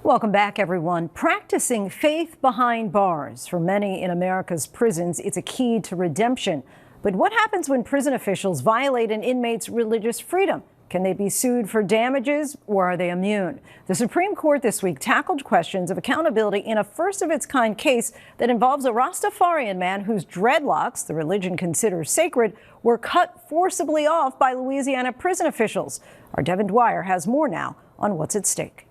Welcome back, everyone. Practicing faith behind bars. For many in America's prisons, it's a key to redemption. But what happens when prison officials violate an inmate's religious freedom? Can they be sued for damages, or are they immune? The Supreme Court this week tackled questions of accountability in a first-of-its-kind case that involves a Rastafarian man whose dreadlocks, the religion considers sacred, were cut forcibly off by Louisiana prison officials. Our Devin Dwyers has more now on what's at stake.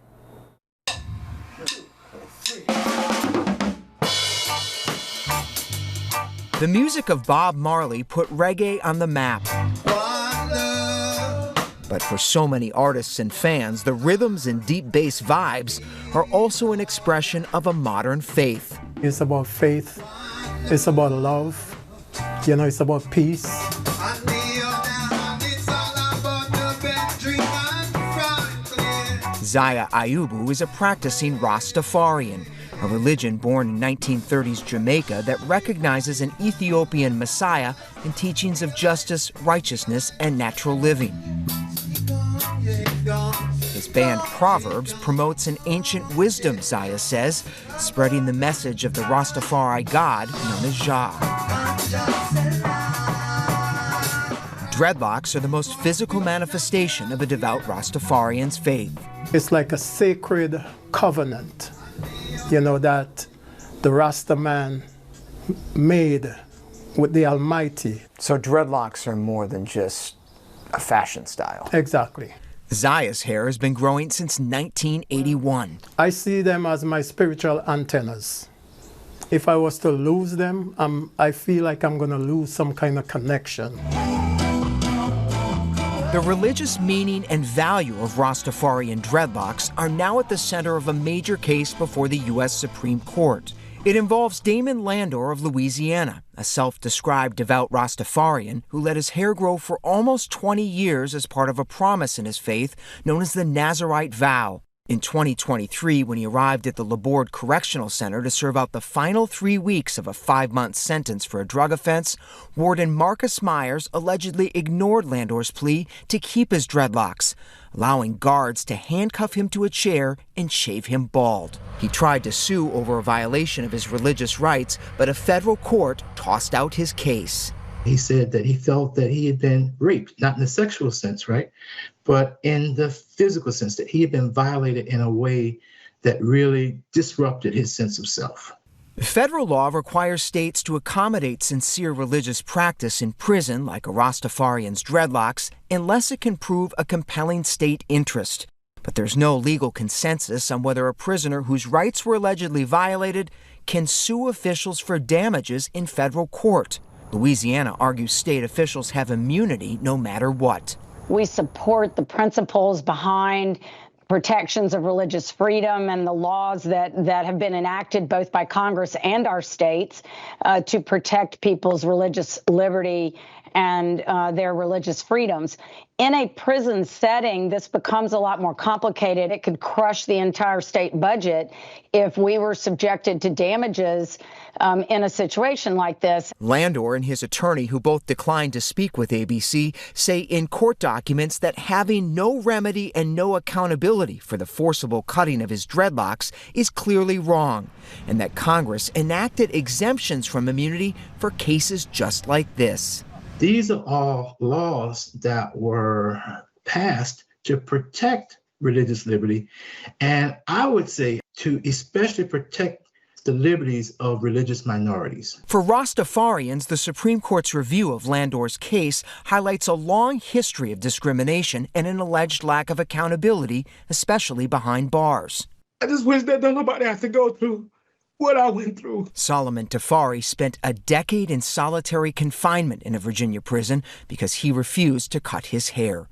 The music of Bob Marley put reggae on the map. But for so many artists and fans, the rhythms and deep bass vibes are also an expression of a modern faith. It's about faith, it's about love, it's about peace. Zaya Ayubu is a practicing Rastafarian, a religion born in 1930s Jamaica that recognizes an Ethiopian Messiah and teachings of justice, righteousness, and natural living. His band Proverbs promotes an ancient wisdom, Zaya says, spreading the message of the Rastafari God known as Jah. Dreadlocks are the most physical manifestation of a devout Rastafarian's faith. It's like a sacred covenant, that the Rasta man made with the Almighty. So dreadlocks are more than just a fashion style. Exactly. Zaya's hair has been growing since 1981. I see them as my spiritual antennas. If I was to lose them, I feel like I'm going to lose some kind of connection. The religious meaning and value of Rastafarian dreadlocks are now at the center of a major case before the U.S. Supreme Court. It involves Damon Landor of Louisiana, a self-described devout Rastafarian who let his hair grow for almost 20 years as part of a promise in his faith known as the Nazarite vow. In 2023, when he arrived at the Laborde Correctional Center to serve out the final 3 weeks of a 5-month sentence for a drug offense, Warden Marcus Myers allegedly ignored Landor's plea to keep his dreadlocks, allowing guards to handcuff him to a chair and shave him bald. He tried to sue over a violation of his religious rights, but a federal court tossed out his case. He said that he felt that he had been raped, not in the sexual sense, right? But in the physical sense, that he had been violated in a way that really disrupted his sense of self. Federal law requires states to accommodate sincere religious practice in prison, like a Rastafarian's dreadlocks, unless it can prove a compelling state interest. But there's no legal consensus on whether a prisoner whose rights were allegedly violated can sue officials for damages in federal court. Louisiana argues state officials have immunity no matter what. We support the principles behind protections of religious freedom and the laws that have been enacted both by Congress and our states to protect people's religious liberty and their religious freedoms. In a prison setting, this becomes a lot more complicated. It could crush the entire state budget if we were subjected to damages in a situation like this. Landor and his attorney, who both declined to speak with ABC, say in court documents that having no remedy and no accountability for the forcible cutting of his dreadlocks is clearly wrong, and that Congress enacted exemptions from immunity for cases just like this. These are all laws that were passed to protect religious liberty, and I would say to especially protect the liberties of religious minorities. For Rastafarians, the Supreme Court's review of Landor's case highlights a long history of discrimination and an alleged lack of accountability, especially behind bars. I just wish that nobody has to go through what I went through. Solomon Tafari spent a decade in solitary confinement in a Virginia prison because he refused to cut his hair.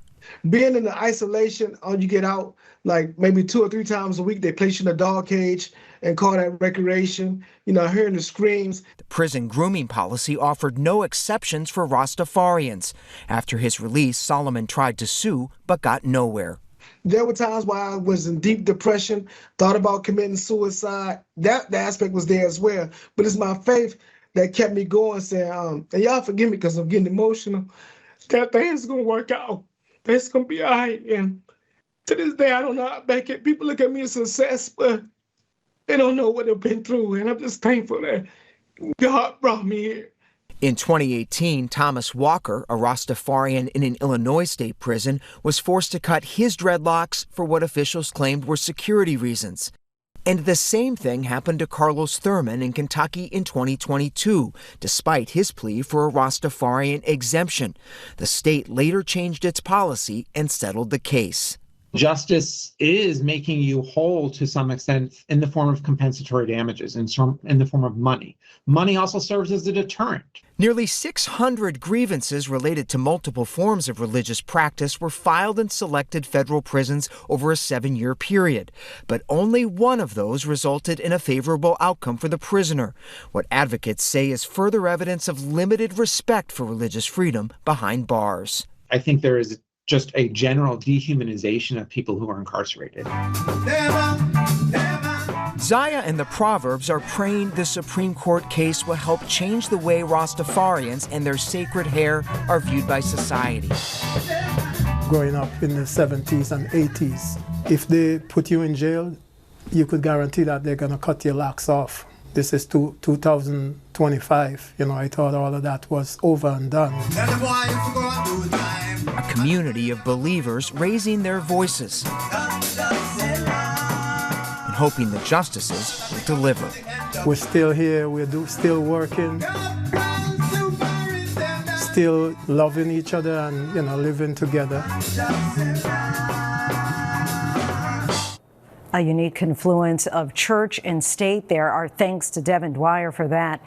Being in the isolation, you get out like maybe 2 or 3 times a week. They place you in a dog cage and call that recreation, hearing the screams. The prison grooming policy offered no exceptions for Rastafarians. After his release, Solomon tried to sue but got nowhere. There were times where I was in deep depression, thought about committing suicide. That aspect was there as well. But it's my faith that kept me going, saying, and y'all forgive me because I'm getting emotional, that things going to work out. It's going to be all right. And To this day, I don't know how back it. People look at me as success, but they don't know what they've been through. And I'm just thankful that God brought me here. In 2018, Thomas Walker, a Rastafarian in an Illinois state prison, was forced to cut his dreadlocks for what officials claimed were security reasons. And the same thing happened to Carlos Thurman in Kentucky in 2022, despite his plea for a Rastafarian exemption. The state later changed its policy and settled the case. Justice is making you whole to some extent in the form of compensatory damages, in the form of money. Money also serves as a deterrent. Nearly 600 grievances related to multiple forms of religious practice were filed in selected federal prisons over a 7-year period. But only one of those resulted in a favorable outcome for the prisoner, what advocates say is further evidence of limited respect for religious freedom behind bars. I think there is just a general dehumanization of people who are incarcerated. Zaya and the Proverbs are praying the Supreme Court case will help change the way Rastafarians and their sacred hair are viewed by society. Growing up in the 70s and 80s, if they put you in jail, you could guarantee that they're going to cut your locks off. This is 2025. I thought all of that was over and done. A community of believers raising their voices and hoping the justices will deliver. We're still here, still working, still loving each other and, living together. A unique confluence of church and state there. Our thanks to Devin Dwyer for that.